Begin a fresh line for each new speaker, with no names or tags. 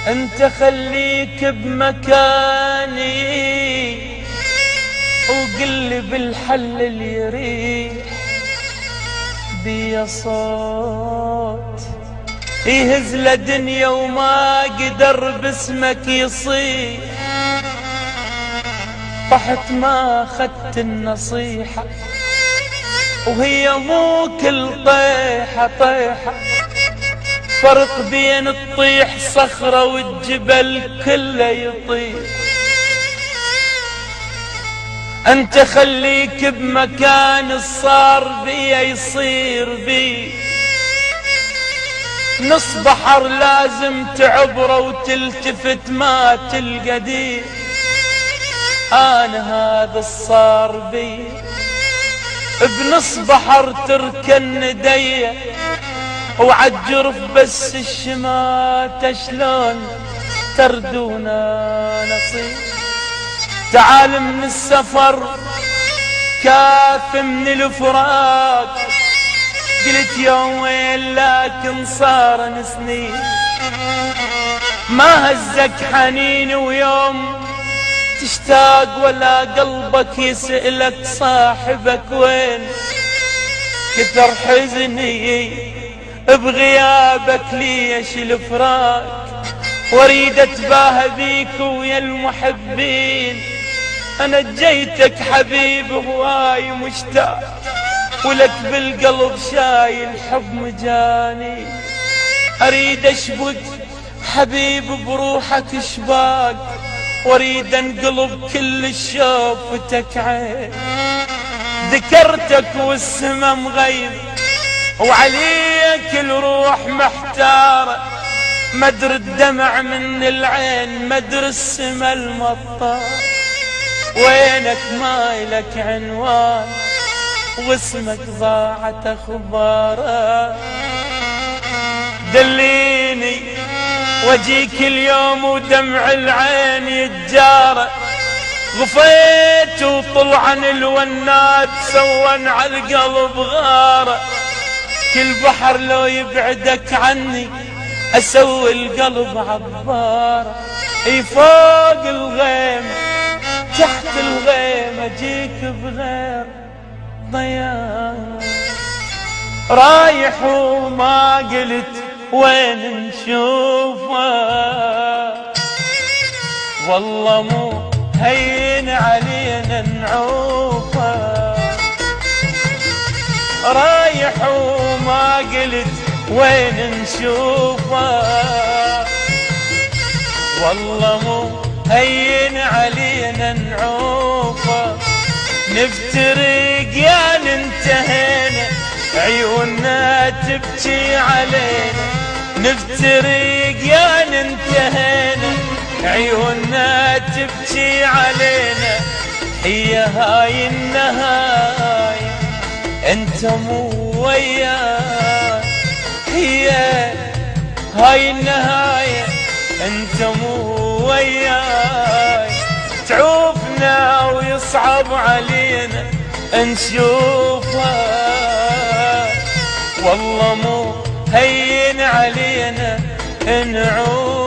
انت خليك بمكاني وقل بالحل اللي يريح بيا صوت يهز لدنيا وما قدر باسمك يصيح. طحت ما خدت النصيحة وهي مو كل طيحة طيحة، فرق بين الطيح صخرة والجبل كله يطيح. انت خليك بمكان الصار بيا يصير بي، نص بحر لازم تعبره وتلتفت ما تلقى دي. انا هذا الصار بي بنص بحر تركن ديه، وعالجرف بس الشماتة شلون تردونا نصيب. تعال من السفر كاف من الفراق، قلت يومين لكن صار سنين. ما هزك حنين ويوم تشتاق ولا قلبك يسألك صاحبك وين. كثر حزني بغيابك ليش الفراق، واريد اتباهى بيك ويا المحبين. انا جيتك حبيب هواي مشتاق، ولك بالقلب شايل حب مجاني. اريد اشبك حبيب بروحك شباك، واريد انقلب كل الشوفتك عين. ذكرتك والسما مغيب وعليك الروح محتارة، مدر الدمع من العين مدر السما المطار. وينك ما لك عنوان واسمك ضاعت اخباره. دليني واجيك اليوم ودمع العين يتجارى. غفيت وطلعن الونات سوّن عالقلب غارة. كل بحر لو يبعدك عني اسوي القلب عبارة. اي فوق الغيم تحت الغيم اجيك بغير ضياع. رايح وما قلت وين نشوفه، والله مو هين علينا نعوفه. رايح وما قلت وين نشوفه، والله مو هين علينا نعوفه. نفترق يا ننتهينا عيوننا تبكي علينا. نفترق يا ننتهينا عيوننا تبكي علينا. هي هاي النهاية انت مو وياي. هي هاي النهاية انت مو وياي. تعوفنا ويصعب علينا نشوفها، والله مو هين علينا نعوف.